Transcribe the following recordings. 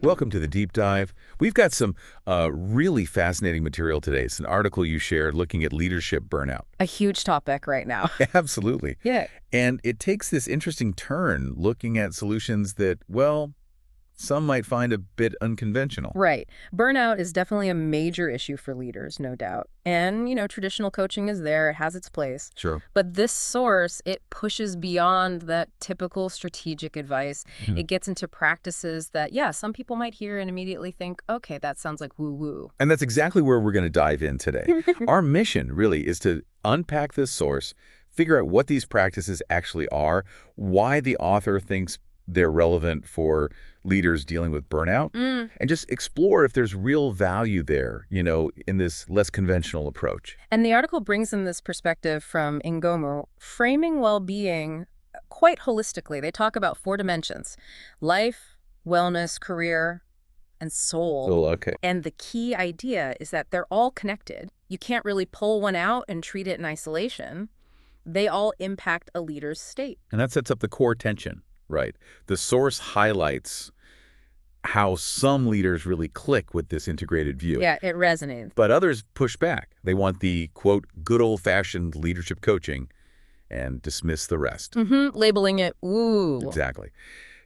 Welcome to the deep dive. We've got some really fascinating material today. It's an article you shared looking at leadership burnout. A huge topic right now. Absolutely. Yeah. And it takes this interesting turn looking at solutions that, well, some might find a bit unconventional. Right. Burnout is definitely a major issue for leaders, no doubt. And, traditional coaching is there. It has its place. Sure. But this source, it pushes beyond that typical strategic advice. It gets into practices that, yeah, some people might hear and immediately think, okay, that sounds like woo-woo. And that's exactly where we're going to dive in today. Our mission really is to unpack this source, figure out what these practices actually are, why the author thinks they're relevant for leaders dealing with burnout, and just explore if there's real value there, in this less conventional approach. And the article brings in this perspective from Ingomu, framing well-being quite holistically. They talk about 4 dimensions: life, wellness, career, and soul. Oh, okay. And the key idea is that they're all connected. You can't really pull one out and treat it in isolation. They all impact a leader's state. And that sets up the core tension. Right. The source highlights how some leaders really click with this integrated view. Yeah, it resonates. But others push back. They want the, quote, good old-fashioned leadership coaching and dismiss the rest. Labeling it, ooh. Exactly.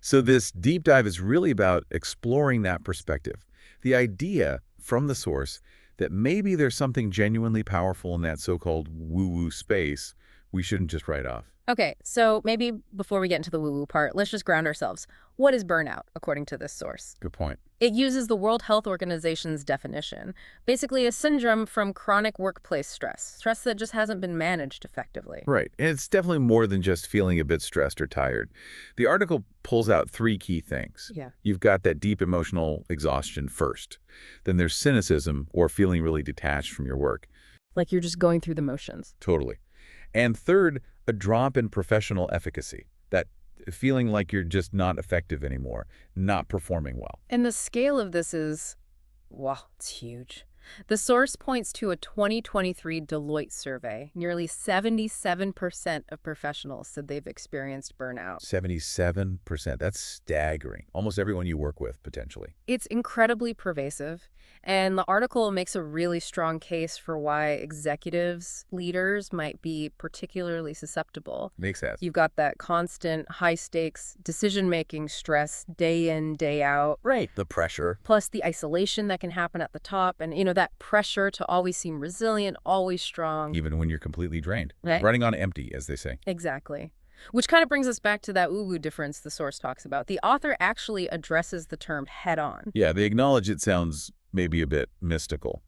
So this deep dive is really about exploring that perspective. The idea from the source that maybe there's something genuinely powerful in that so-called woo-woo space we shouldn't just write off. Okay, so maybe before we get into the woo-woo part, let's just ground ourselves. What is burnout, according to this source? Good point. It uses the World Health Organization's definition, basically a syndrome from chronic workplace stress that just hasn't been managed effectively. Right. And it's definitely more than just feeling a bit stressed or tired. The article pulls out 3 key things. Yeah. You've got that deep emotional exhaustion first. Then there's cynicism, or feeling really detached from your work. Like you're just going through the motions. Totally. And third, a drop in professional efficacy, that feeling like you're just not effective anymore, not performing well. And the scale of this is, wow, it's huge. The source points to a 2023 Deloitte survey. Nearly 77% of professionals said they've experienced burnout. 77%. That's staggering. Almost everyone you work with, potentially. It's incredibly pervasive. And the article makes a really strong case for why executives, leaders might be particularly susceptible. Makes sense. You've got that constant high-stakes decision-making stress day in, day out. Right. The pressure. Plus the isolation that can happen at the top. And, that pressure to always seem resilient, always strong. Even when you're completely drained. Right. Running on empty, as they say. Exactly. Which kind of brings us back to that woo-woo difference the source talks about. The author actually addresses the term head-on. Yeah, they acknowledge it sounds maybe a bit mystical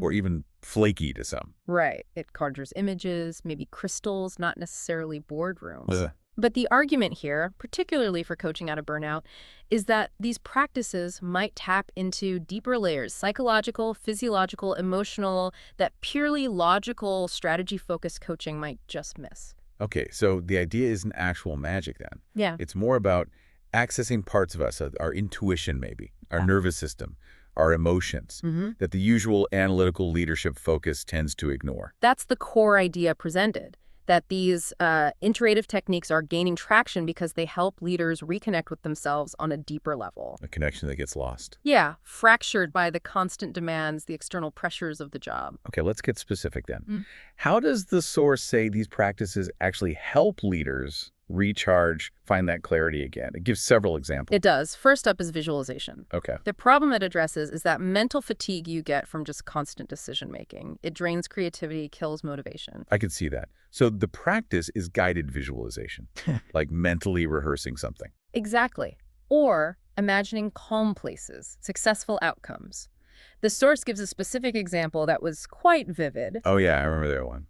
or even flaky to some. Right. It conjures images, maybe crystals, not necessarily boardrooms. But the argument here, particularly for coaching out of burnout, is that these practices might tap into deeper layers, psychological, physiological, emotional, that purely logical, strategy-focused coaching might just miss. Okay, so the idea isn't actual magic then. Yeah. It's more about accessing parts of us, our intuition maybe, our nervous system, our emotions, that the usual analytical leadership focus tends to ignore. That's the core idea presented, that these integrative techniques are gaining traction because they help leaders reconnect with themselves on a deeper level. A connection that gets lost. Yeah, fractured by the constant demands, the external pressures of the job. Okay, let's get specific then. How does the source say these practices actually help leaders recharge, find that clarity again? It gives several examples. It does. First up is visualization. Okay. The problem it addresses is that mental fatigue you get from just constant decision-making. It drains creativity, kills motivation. I could see that. So the practice is guided visualization, like mentally rehearsing something. Exactly. Or imagining calm places, successful outcomes. The source gives a specific example that was quite vivid. Oh yeah, I remember that one.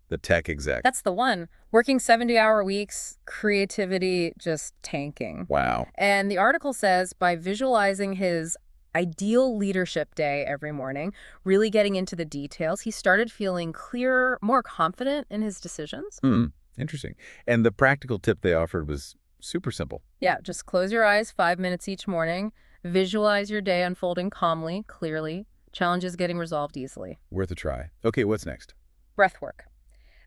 The tech exec. That's the one. Working 70-hour weeks, creativity just tanking. Wow. And the article says by visualizing his ideal leadership day every morning, really getting into the details, he started feeling clearer, more confident in his decisions. Interesting. And the practical tip they offered was super simple. Yeah, just close your eyes 5 minutes each morning, visualize your day unfolding calmly, clearly, challenges getting resolved easily. Worth a try. Okay, what's next? Breathwork.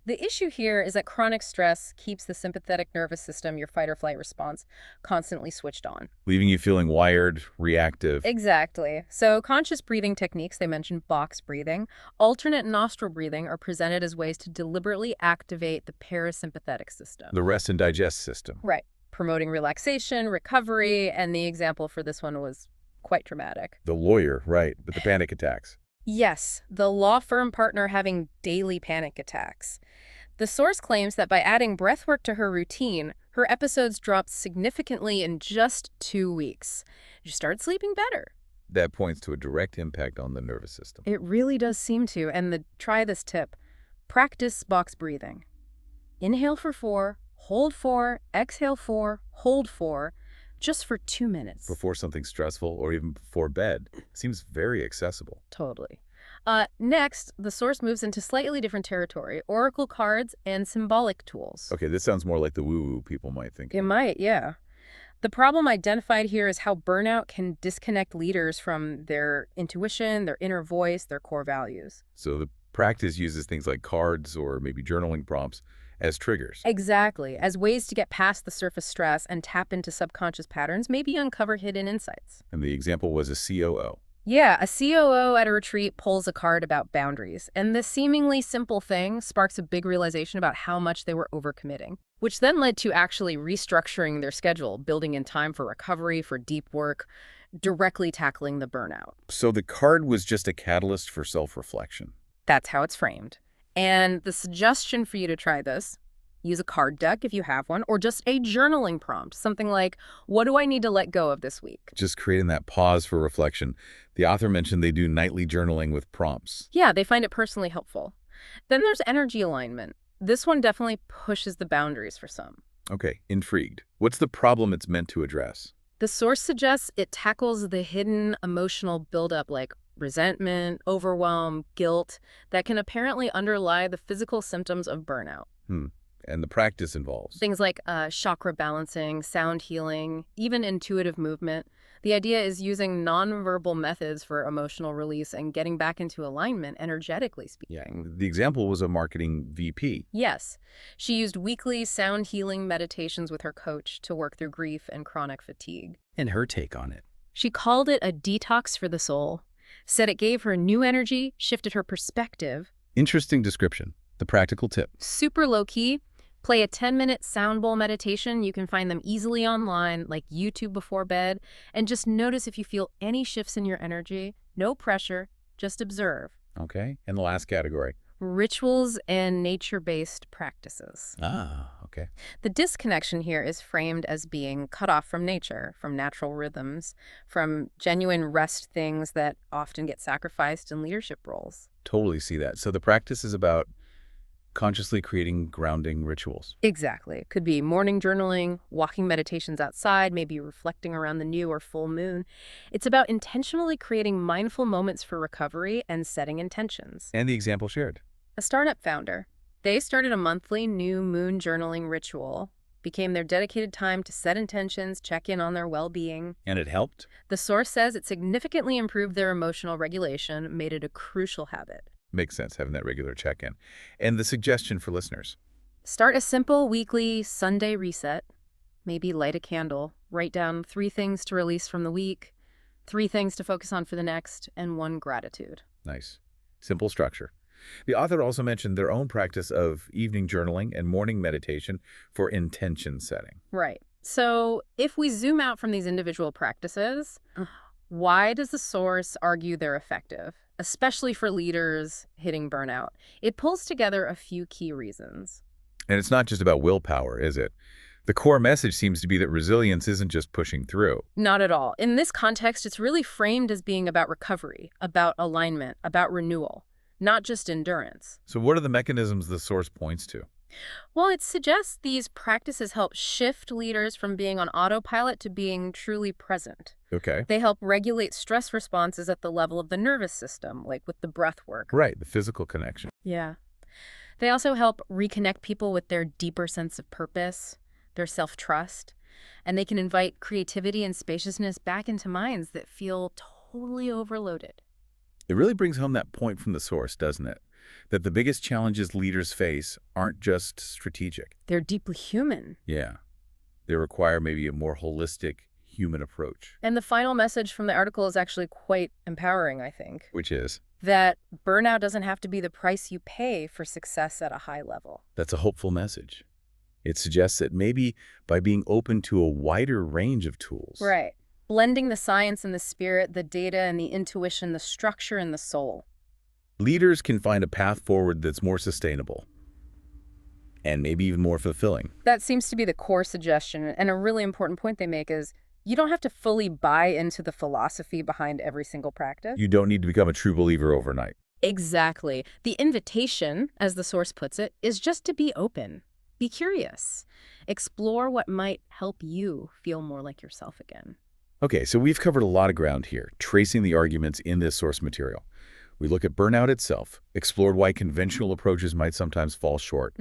The issue here is that chronic stress keeps the sympathetic nervous system, your fight or flight response, constantly switched on. Leaving you feeling wired, reactive. Exactly. So conscious breathing techniques, they mentioned box breathing, alternate nostril breathing are presented as ways to deliberately activate the parasympathetic system. The rest and digest system. Right. Promoting relaxation, recovery, and the example for this one was quite dramatic. The lawyer, right, with the panic attacks. Yes, the law firm partner having daily panic attacks. The source claims that by adding breathwork to her routine, her episodes dropped significantly in just 2 weeks. She started sleeping better. That points to a direct impact on the nervous system. It really does seem to. And try this tip. Practice box breathing. Inhale for 4, hold 4, exhale 4, hold 4, just for 2 minutes. Before something stressful or even before bed. Seems very accessible. Totally. Next, the source moves into slightly different territory, oracle cards and symbolic tools. Okay, this sounds more like the woo-woo people might think. It might, yeah. The problem identified here is how burnout can disconnect leaders from their intuition, their inner voice, their core values. So the practice uses things like cards or maybe journaling prompts as triggers. Exactly, as ways to get past the surface stress and tap into subconscious patterns, maybe uncover hidden insights. And the example was a COO. Yeah, a COO at a retreat pulls a card about boundaries, and this seemingly simple thing sparks a big realization about how much they were overcommitting, which then led to actually restructuring their schedule, building in time for recovery, for deep work, directly tackling the burnout. So the card was just a catalyst for self-reflection. That's how it's framed. And the suggestion for you to try this, use a card deck if you have one, or just a journaling prompt, something like, what do I need to let go of this week? Just creating that pause for reflection. The author mentioned they do nightly journaling with prompts. Yeah, they find it personally helpful. Then there's energy alignment. This one definitely pushes the boundaries for some. Okay, intrigued. What's the problem it's meant to address? The source suggests it tackles the hidden emotional buildup like resentment, overwhelm, guilt that can apparently underlie the physical symptoms of burnout. And the practice involves? Things like chakra balancing, sound healing, even intuitive movement. The idea is using nonverbal methods for emotional release and getting back into alignment, energetically speaking. Yeah, the example was a marketing VP. Yes. She used weekly sound healing meditations with her coach to work through grief and chronic fatigue. And her take on it. She called it a detox for the soul, said it gave her new energy, shifted her perspective. Interesting description. The practical tip. Super low-key. Play a 10-minute sound bowl meditation. You can find them easily online, like YouTube before bed. And just notice if you feel any shifts in your energy. No pressure. Just observe. Okay. And the last category. Rituals and nature-based practices. Ah, okay. The disconnection here is framed as being cut off from nature, from natural rhythms, from genuine rest things that often get sacrificed in leadership roles. Totally see that. So the practice is about consciously creating grounding rituals. Exactly. It could be morning journaling, walking meditations outside, maybe reflecting around the new or full moon. It's about intentionally creating mindful moments for recovery and setting intentions. And the example shared. A startup founder. They started a monthly new moon journaling ritual, became their dedicated time to set intentions, check in on their well-being. And it helped? The source says it significantly improved their emotional regulation, made it a crucial habit. Makes sense, having that regular check-in. And the suggestion for listeners? Start a simple weekly Sunday reset. Maybe light a candle. Write down 3 things to release from the week, 3 things to focus on for the next, and 1 gratitude. Nice. Simple structure. The author also mentioned their own practice of evening journaling and morning meditation for intention setting. Right. So if we zoom out from these individual practices, why does the source argue they're effective, especially for leaders hitting burnout? It pulls together a few key reasons. And it's not just about willpower, is it? The core message seems to be that resilience isn't just pushing through. Not at all. In this context, it's really framed as being about recovery, about alignment, about renewal, not just endurance. So what are the mechanisms the source points to? Well, it suggests these practices help shift leaders from being on autopilot to being truly present. Okay. They help regulate stress responses at the level of the nervous system, like with the breath work. Right, the physical connection. Yeah. They also help reconnect people with their deeper sense of purpose, their self-trust, and they can invite creativity and spaciousness back into minds that feel totally overloaded. It really brings home that point from the source, doesn't it? that the biggest challenges leaders face aren't just strategic. They're deeply human. Yeah. They require maybe a more holistic human approach. And the final message from the article is actually quite empowering, I think. Which is? That burnout doesn't have to be the price you pay for success at a high level. That's a hopeful message. It suggests that maybe by being open to a wider range of tools. Right. Blending the science and the spirit, the data and the intuition, the structure and the soul. Leaders can find a path forward that's more sustainable and maybe even more fulfilling. That seems to be the core suggestion, and a really important point they make is you don't have to fully buy into the philosophy behind every single practice. You don't need to become a true believer overnight. Exactly. The invitation, as the source puts it, is just to be open. Be curious. Explore what might help you feel more like yourself again. Okay, so we've covered a lot of ground here, tracing the arguments in this source material. We look at burnout itself, explored why conventional approaches might sometimes fall short.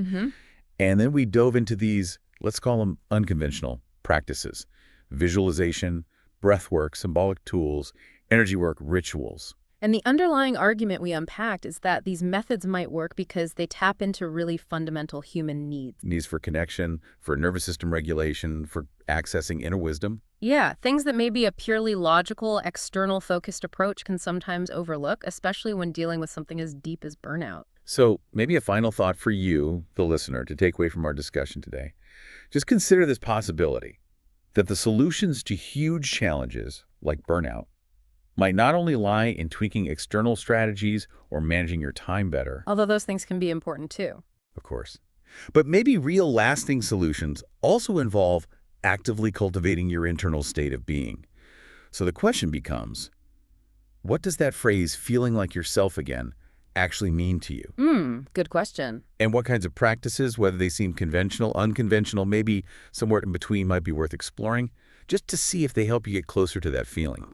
And then we dove into these, let's call them unconventional practices: visualization, breathwork, symbolic tools, energy work, rituals. And the underlying argument we unpacked is that these methods might work because they tap into really fundamental human needs. Needs for connection, for nervous system regulation, for accessing inner wisdom. Yeah, things that maybe a purely logical, external-focused approach can sometimes overlook, especially when dealing with something as deep as burnout. So maybe a final thought for you, the listener, to take away from our discussion today. Just consider this possibility, that the solutions to huge challenges like burnout might not only lie in tweaking external strategies or managing your time better. Although those things can be important too. Of course. But maybe real lasting solutions also involve actively cultivating your internal state of being. So the question becomes, what does that phrase, feeling like yourself again, actually mean to you? Good question. And what kinds of practices, whether they seem conventional, unconventional, maybe somewhere in between, might be worth exploring, just to see if they help you get closer to that feeling.